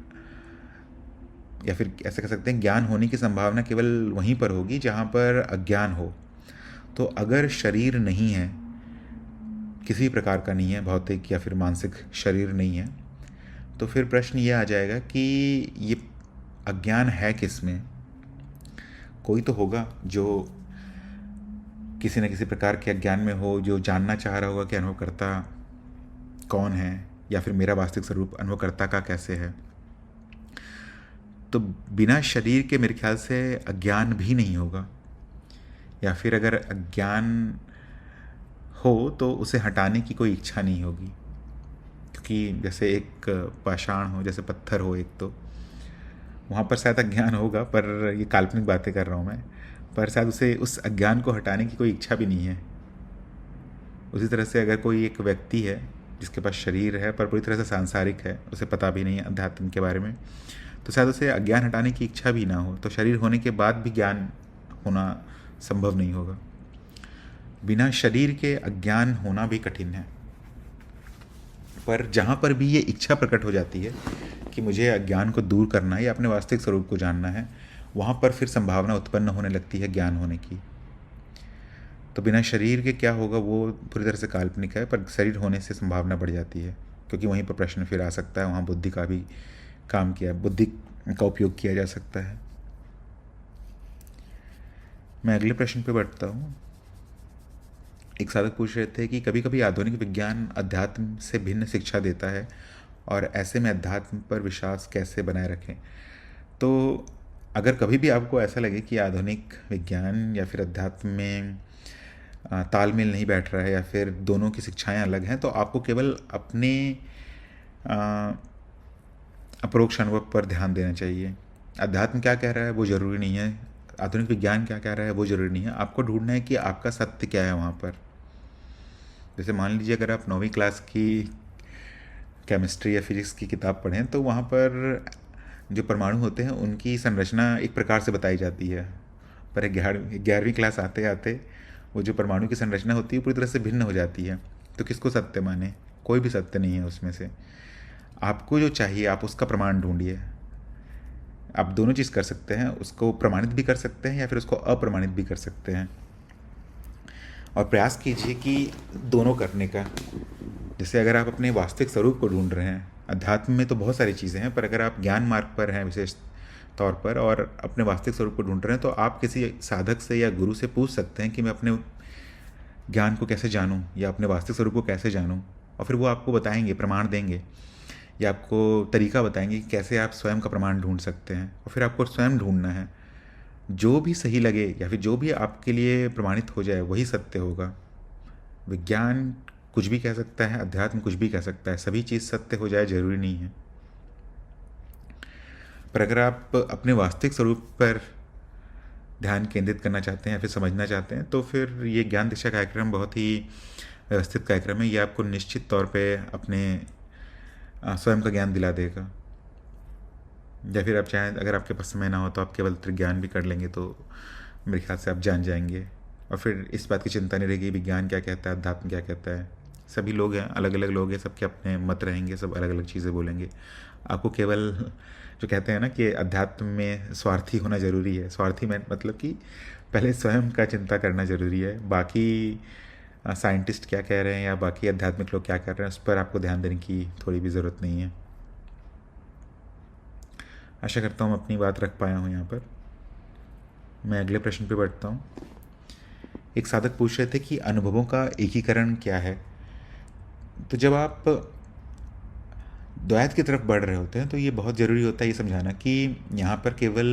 [SPEAKER 1] या फिर ऐसे कह सकते हैं ज्ञान होने की संभावना केवल वहीं पर होगी जहाँ पर अज्ञान हो। तो अगर शरीर नहीं है, किसी प्रकार का नहीं है, भौतिक या फिर मानसिक शरीर नहीं है, तो फिर प्रश्न ये आ जाएगा कि ये अज्ञान है किस में? कोई तो होगा जो किसी न किसी प्रकार के अज्ञान में हो, जो जानना चाह रहा होगा कि अनुभवकर्ता कौन है, या फिर मेरा वास्तविक स्वरूप अनुभवकर्ता का कैसे है। तो बिना शरीर के मेरे ख्याल से अज्ञान भी नहीं होगा, या फिर अगर अज्ञान हो तो उसे हटाने की कोई इच्छा नहीं होगी। क्योंकि जैसे एक पाषाण हो, जैसे पत्थर हो एक, तो वहाँ पर शायद अज्ञान होगा, पर ये काल्पनिक बातें कर रहा हूँ मैं, पर शायद उसे उस अज्ञान को हटाने की कोई इच्छा भी नहीं है। उसी तरह से अगर कोई एक व्यक्ति है जिसके पास शरीर है पर पूरी तरह से सांसारिक है, उसे पता भी नहीं है अध्यात्म के बारे में, तो शायद उसे अज्ञान हटाने की इच्छा भी ना हो, तो शरीर होने के बाद भी ज्ञान होना संभव नहीं होगा। बिना शरीर के अज्ञान होना भी कठिन है, पर जहाँ पर भी ये इच्छा प्रकट हो जाती है कि मुझे अज्ञान को दूर करना है या अपने वास्तविक स्वरूप को जानना है, वहाँ पर फिर संभावना उत्पन्न होने लगती है ज्ञान होने की। तो बिना शरीर के क्या होगा वो पूरी तरह से काल्पनिक है, पर शरीर होने से संभावना बढ़ जाती है, क्योंकि वहीं पर प्रश्न फिर आ सकता है, वहाँ बुद्धि का भी काम किया, बुद्धि का उपयोग किया जा सकता है। मैं अगले प्रश्न पे बढ़ता हूँ। एक साधक पूछ रहे थे कि कभी कभी आधुनिक विज्ञान अध्यात्म से भिन्न शिक्षा देता है, और ऐसे में अध्यात्म पर विश्वास कैसे बनाए रखें? तो अगर कभी भी आपको ऐसा लगे कि आधुनिक विज्ञान या फिर अध्यात्म में तालमेल नहीं बैठ रहा है, या फिर दोनों की शिक्षाएं अलग हैं, तो आपको केवल अपने अपरोक्ष अनुभव पर ध्यान देना चाहिए। अध्यात्म क्या कह रहा है वो ज़रूरी नहीं है, आधुनिक विज्ञान क्या कह रहा है वो ज़रूरी नहीं है। आपको ढूंढना है कि आपका सत्य क्या है वहाँ पर। जैसे मान लीजिए अगर आप 9वीं क्लास की केमिस्ट्री या फिजिक्स की किताब पढ़ें, तो वहाँ पर जो परमाणु होते हैं उनकी संरचना एक प्रकार से बताई जाती है, पर 11वीं क्लास आते आते वो जो परमाणु की संरचना होती है पूरी तरह से भिन्न हो जाती है। तो किसको सत्य माने? कोई भी सत्य नहीं है उसमें से। आपको जो चाहिए आप उसका प्रमाण ढूंढिए। आप दोनों चीज़ कर सकते हैं, उसको प्रमाणित भी कर सकते हैं या फिर उसको अप्रमाणित भी कर सकते हैं, और प्रयास कीजिए कि दोनों करने का। जैसे अगर आप अपने वास्तविक स्वरूप को ढूंढ रहे हैं, अध्यात्म में तो बहुत सारी चीज़ें हैं, पर अगर आप ज्ञान मार्ग पर हैं विशेष तौर पर और अपने वास्तविक स्वरूप को ढूंढ रहे हैं, तो आप किसी साधक से या गुरु से पूछ सकते हैं कि मैं अपने ज्ञान को कैसे जानूं या अपने वास्तविक स्वरूप को कैसे जानूं, और फिर वो आपको बताएंगे, प्रमाण देंगे, या आपको तरीका बताएंगे कि कैसे आप स्वयं का प्रमाण ढूंढ सकते हैं। और फिर आपको स्वयं ढूंढना है, जो भी सही लगे या फिर जो भी आपके लिए प्रमाणित हो जाए वही सत्य होगा। विज्ञान कुछ भी कह सकता है, अध्यात्म कुछ भी कह सकता है, सभी चीज़ सत्य हो जाए जरूरी नहीं है। पर अगर आप अपने वास्तविक स्वरूप पर ध्यान केंद्रित करना चाहते हैं या फिर समझना चाहते हैं, तो फिर ये ज्ञान दीक्षा कार्यक्रम बहुत ही व्यवस्थित कार्यक्रम है। ये आपको निश्चित तौर पे अपने स्वयं का ज्ञान दिला देगा। या फिर आप चाहें, अगर आपके पास समय ना हो तो आप केवल त्रिज्ञान भी कर लेंगे, तो मेरे ख्याल से आप जान जाएंगे, और फिर इस बात की चिंता नहीं रहेगी विज्ञान क्या कहता है, अध्यात्म क्या कहता है, सभी लोग हैं, अलग अलग लोग हैं, सबके अपने मत रहेंगे, सब अलग अलग चीज़ें बोलेंगे। आपको केवल जो कहते हैं ना कि अध्यात्म में स्वार्थी होना ज़रूरी है, स्वार्थी में मतलब कि पहले स्वयं का चिंता करना ज़रूरी है। बाकी साइंटिस्ट क्या कह रहे हैं या बाकी आध्यात्मिक लोग क्या कर रहे हैं उस पर आपको ध्यान देने की थोड़ी भी ज़रूरत नहीं है। आशा करता हूँ अपनी बात रख पाया हूँ यहाँ पर। मैं अगले प्रश्न पे बढ़ता हूँ। एक साधक पूछ रहे थे कि अनुभवों का एकीकरण क्या है। तो जब आप द्वैत की तरफ बढ़ रहे होते हैं तो ये बहुत ज़रूरी होता है ये समझाना कि यहाँ पर केवल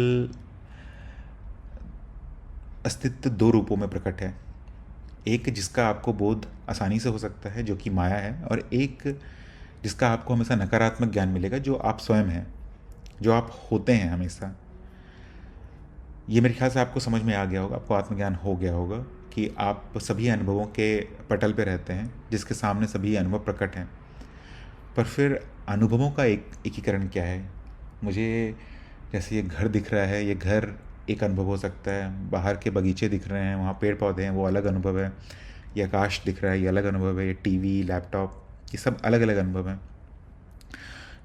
[SPEAKER 1] अस्तित्व दो रूपों में प्रकट है। एक जिसका आपको बोध आसानी से हो सकता है जो कि माया है, और एक जिसका आपको हमेशा नकारात्मक ज्ञान मिलेगा जो आप स्वयं हैं, जो आप होते हैं हमेशा। ये मेरे ख्याल से आपको समझ में आ गया होगा, आपको आत्मज्ञान हो गया होगा कि आप सभी अनुभवों के पटल पे रहते हैं जिसके सामने सभी अनुभव प्रकट हैं। पर फिर अनुभवों का एकीकरण क्या है। मुझे जैसे ये घर दिख रहा है, ये घर एक अनुभव हो सकता है, बाहर के बगीचे दिख रहे हैं, वहाँ पेड़ पौधे हैं, वो अलग अनुभव है। ये आकाश दिख रहा है, ये अलग अनुभव है। ये टीवी, लैपटॉप, ये सब अलग अलग अनुभव हैं।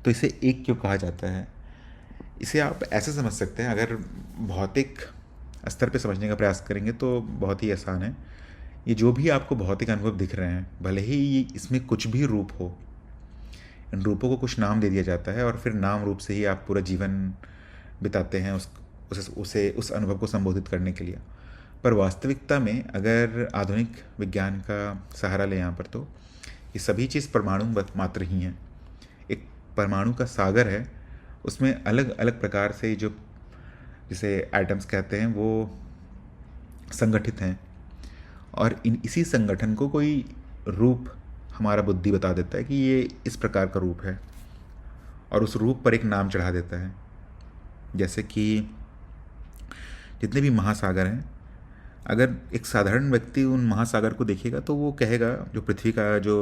[SPEAKER 1] तो इसे एक क्यों कहा जाता है। इसे आप ऐसे समझ सकते हैं, अगर भौतिक स्तर पे समझने का प्रयास करेंगे तो बहुत ही आसान है। ये जो भी आपको भौतिक अनुभव दिख रहे हैं, भले ही इसमें कुछ भी रूप हो, इन रूपों को कुछ नाम दे दिया जाता है और फिर नाम रूप से ही आप पूरा जीवन बिताते हैं उस अनुभव को संबोधित करने के लिए। पर वास्तविकता में अगर आधुनिक विज्ञान का सहारा लें यहाँ पर, तो ये सभी चीज़ परमाणु मात्र ही हैं। एक परमाणु का सागर है, उसमें अलग अलग प्रकार से जो जिसे एटम्स कहते हैं वो संगठित हैं, और इसी संगठन को कोई रूप हमारा बुद्धि बता देता है कि ये इस प्रकार का रूप है, और उस रूप पर एक नाम चढ़ा देता है। जैसे कि जितने भी महासागर हैं, अगर एक साधारण व्यक्ति उन महासागर को देखेगा तो वो कहेगा, जो पृथ्वी का जो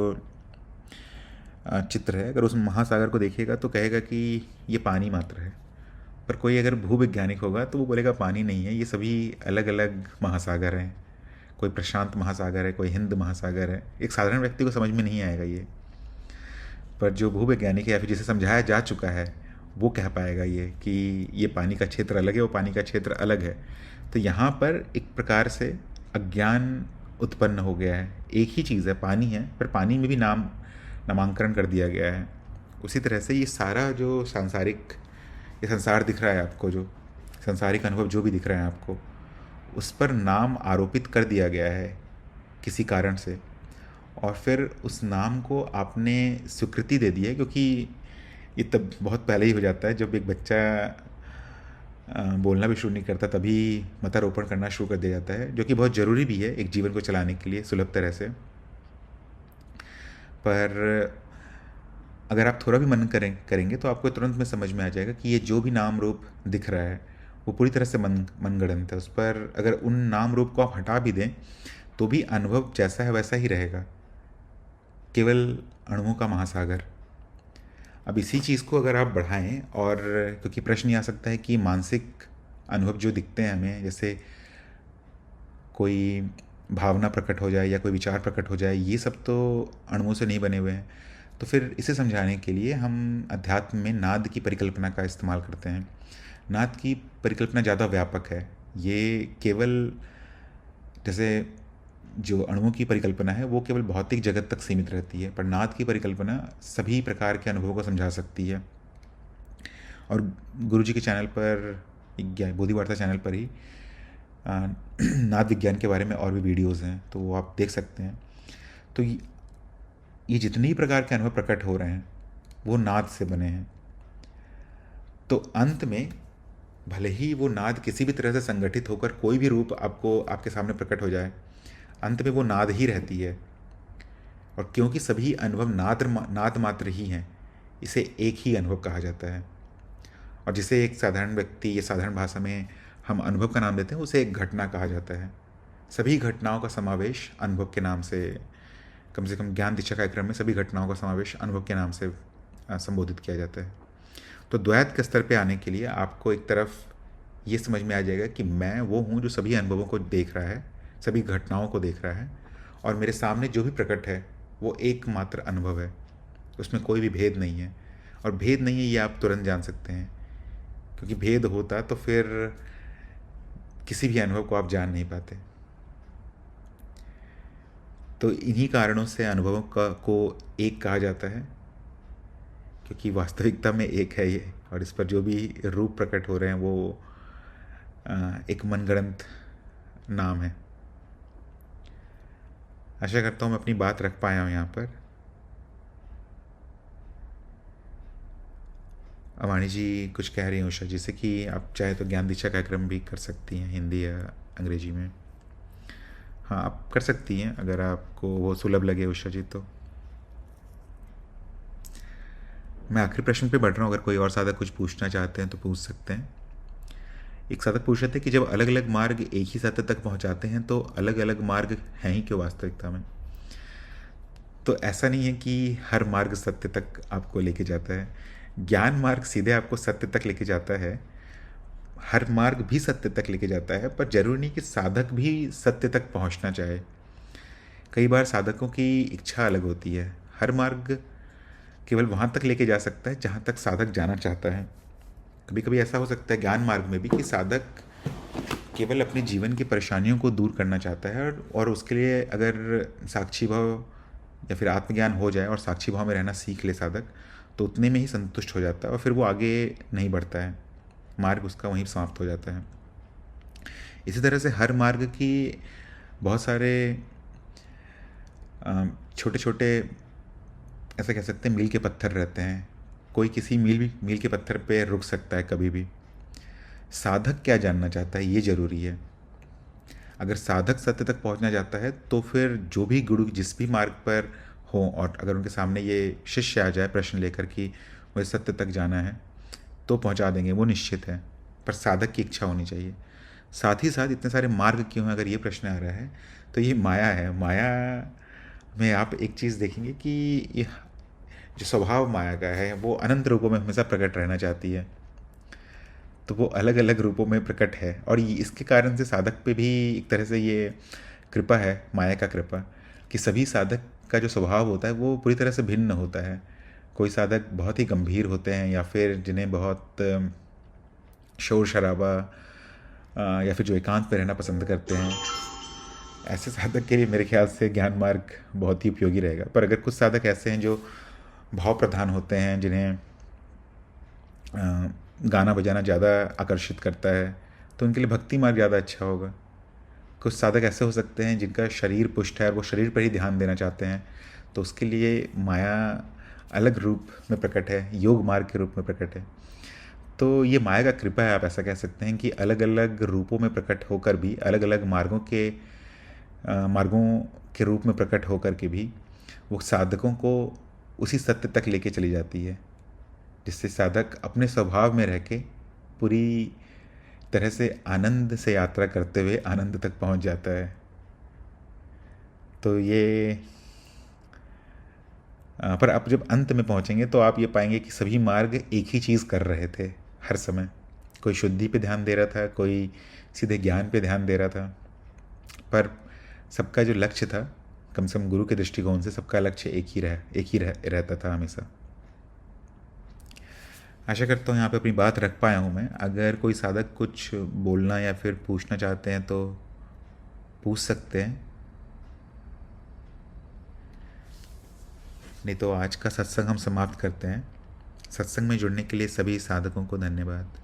[SPEAKER 1] चित्र है, अगर उस महासागर को देखेगा तो कहेगा कि ये पानी मात्र है। पर कोई अगर भूवैज्ञानिक होगा तो वो बोलेगा पानी नहीं है, ये सभी अलग अलग महासागर हैं। कोई प्रशांत महासागर है, कोई हिंद महासागर है। एक साधारण व्यक्ति को समझ में नहीं आएगा ये, पर जो भूवैज्ञानिक है या फिर जिसे समझाया जा चुका है वो कह पाएगा ये कि ये पानी का क्षेत्र अलग है, वो पानी का क्षेत्र अलग है। तो यहाँ पर एक प्रकार से अज्ञान उत्पन्न हो गया है। एक ही चीज़ है, पानी है, पर पानी में भी नामांकरण कर दिया गया है। उसी तरह से ये सारा जो ये संसार दिख रहा है आपको, जो सांसारिक अनुभव जो भी दिख रहा है आपको, उस पर नाम आरोपित कर दिया गया है किसी कारण से, और फिर उस नाम को आपने स्वीकृति दे दी है। क्योंकि ये तब बहुत पहले ही हो जाता है, जब एक बच्चा बोलना भी शुरू नहीं करता तभी मतारोपण करना शुरू कर दिया जाता है, जो कि बहुत ज़रूरी भी है एक जीवन को चलाने के लिए सुलभ तरह से। पर अगर आप थोड़ा भी मनन करेंगे तो आपको तुरंत में समझ में आ जाएगा कि ये जो भी नाम रूप दिख रहा है वो पूरी तरह से मनगढ़ंत है। उस पर अगर उन नाम रूप को आप हटा भी दें तो भी अनुभव जैसा है वैसा ही रहेगा, केवल अणुओं का महासागर। अब इसी चीज़ को अगर आप बढ़ाएं, और क्योंकि प्रश्न ये आ सकता है कि मानसिक अनुभव जो दिखते हैं हमें, जैसे कोई भावना प्रकट हो जाए या कोई विचार प्रकट हो जाए, ये सब तो अणुओं से नहीं बने हुए हैं। तो फिर इसे समझाने के लिए हम अध्यात्म में नाद की परिकल्पना का इस्तेमाल करते हैं। नाद की परिकल्पना ज़्यादा व्यापक है। ये केवल जैसे जो अणुओं की परिकल्पना है वो केवल भौतिक जगत तक सीमित रहती है, पर नाद की परिकल्पना सभी प्रकार के अनुभवों को समझा सकती है। और गुरुजी के चैनल पर, बोधि वार्ता चैनल पर ही नाद विज्ञान के बारे में और भी वीडियोस हैं, तो वो आप देख सकते हैं। तो ये जितने ही प्रकार के अनुभव प्रकट हो रहे हैं वो नाद से बने हैं। तो अंत में भले ही वो नाद किसी भी तरह से संगठित होकर कोई भी रूप आपके सामने प्रकट हो जाए, अंत में वो नाद ही रहती है। और क्योंकि सभी अनुभव नाद मात्र ही हैं, इसे एक ही अनुभव कहा जाता है। और जिसे एक साधारण व्यक्ति या साधारण भाषा में हम अनुभव का नाम देते हैं, उसे एक घटना कहा जाता है। सभी घटनाओं का समावेश अनुभव के नाम से कम ज्ञान दीक्षा कार्यक्रम में सभी घटनाओं का समावेश अनुभव के नाम से संबोधित किया जाता है। तो द्वैत के स्तर पे आने के लिए आपको एक तरफ ये समझ में आ जाएगा कि मैं वो हूँ जो सभी अनुभवों को देख रहा है, सभी घटनाओं को देख रहा है, और मेरे सामने जो भी प्रकट है वो एकमात्र अनुभव है, उसमें कोई भी भेद नहीं है। और भेद नहीं है ये आप तुरंत जान सकते हैं, क्योंकि भेद होता तो फिर किसी भी अनुभव को आप जान नहीं पाते। तो इन्हीं कारणों से अनुभवों का को एक कहा जाता है, क्योंकि वास्तविकता में एक है ये, और इस पर जो भी रूप प्रकट हो रहे हैं वो एक मनगढ़ंत नाम है। आशा करता हूँ मैं अपनी बात रख पाया हूँ यहाँ पर। अवाणी जी कुछ कह रही हैं उषा जी से कि आप चाहे तो ज्ञान दीक्षा कार्यक्रम भी कर सकती हैं हिंदी या अंग्रेजी में। हाँ, आप कर सकती हैं अगर आपको वो सुलभ लगे उषा जी। तो मैं आखिरी प्रश्न पे बढ़ रहा हूँ, अगर कोई और साधक कुछ पूछना चाहते हैं तो पूछ सकते हैं। एक साधक पूछ रहे थे कि जब अलग अलग मार्ग एक ही सत्य तक पहुँचाते हैं तो अलग अलग मार्ग हैं ही क्यों वास्तविकता में? तो ऐसा नहीं है कि हर मार्ग सत्य तक आपको लेके जाता है। ज्ञान मार्ग सीधे आपको सत्य तक लेके जाता है, हर मार्ग भी सत्य तक लेके जाता है, पर जरूरी नहीं कि साधक भी सत्य तक पहुंचना चाहे। कई बार साधकों की इच्छा अलग होती है। हर मार्ग केवल वहाँ तक लेके जा सकता है जहाँ तक साधक जाना चाहता है। कभी कभी ऐसा हो सकता है ज्ञान मार्ग में भी कि साधक केवल अपने जीवन की परेशानियों को दूर करना चाहता है, और उसके लिए अगर साक्षी भाव या फिर आत्मज्ञान हो जाए और साक्षी भाव में रहना सीख ले साधक, तो उतने में ही संतुष्ट हो जाता है और फिर वो आगे नहीं बढ़ता है, मार्ग उसका वहीं समाप्त हो जाता है। इसी तरह से हर मार्ग की बहुत सारे छोटे छोटे, ऐसा कह सकते हैं, मील के पत्थर रहते हैं। कोई किसी मील के पत्थर पे रुक सकता है कभी भी। साधक क्या जानना चाहता है ये ज़रूरी है। अगर साधक सत्य तक पहुंचना चाहता है तो फिर जो भी गुरु जिस भी मार्ग पर हो, और अगर उनके सामने ये शिष्य आ जाए प्रश्न लेकर कि मुझे सत्य तक जाना है, तो पहुंचा देंगे, वो निश्चित है। पर साधक की इच्छा होनी चाहिए। साथ ही साथ इतने सारे मार्ग क्यों हैं, अगर ये प्रश्न आ रहा है तो ये माया है। माया में आप एक चीज़ देखेंगे कि ये जो स्वभाव माया का है वो अनंत रूपों में हमेशा प्रकट रहना चाहती है। तो वो अलग अलग रूपों में प्रकट है, और इसके कारण से साधक पे भी एक तरह से ये कृपा है, माया का कृपा, कि सभी साधक का जो स्वभाव होता है वो पूरी तरह से भिन्न होता है। कोई साधक बहुत ही गंभीर होते हैं, या फिर जिन्हें बहुत शोर शराबा, या फिर जो एकांत में रहना पसंद करते हैं, ऐसे साधक के लिए मेरे ख्याल से ज्ञान मार्ग बहुत ही उपयोगी रहेगा। पर अगर कुछ साधक ऐसे हैं जो भाव प्रधान होते हैं, जिन्हें गाना बजाना ज़्यादा आकर्षित करता है, तो उनके लिए भक्ति मार्ग ज़्यादा अच्छा होगा। कुछ साधक ऐसे हो सकते हैं जिनका शरीर पुष्ट है और वो शरीर पर ही ध्यान देना चाहते हैं, तो उसके लिए माया अलग रूप में प्रकट है, योग मार्ग के रूप में प्रकट है। तो ये माया का कृपा है, आप ऐसा कह सकते हैं कि अलग अलग रूपों में प्रकट होकर भी, अलग अलग मार्गों के रूप में प्रकट होकर के भी वो साधकों को उसी सत्य तक लेके चली जाती है, जिससे साधक अपने स्वभाव में रह के पूरी तरह से आनंद से यात्रा करते हुए आनंद तक पहुंच जाता है। तो ये पर आप जब अंत में पहुंचेंगे तो आप ये पाएंगे कि सभी मार्ग एक ही चीज़ कर रहे थे हर समय। कोई शुद्धि पे ध्यान दे रहा था, कोई सीधे ज्ञान पे ध्यान दे रहा था, पर सबका जो लक्ष्य था, कम से कम गुरु के दृष्टिकोण से सबका लक्ष्य एक ही रहता था हमेशा। आशा करता हूँ यहाँ पे अपनी बात रख पाया हूँ मैं। अगर कोई साधक कुछ बोलना या फिर पूछना चाहते हैं तो पूछ सकते हैं, नहीं तो आज का सत्संग हम समाप्त करते हैं। सत्संग में जुड़ने के लिए सभी साधकों को धन्यवाद।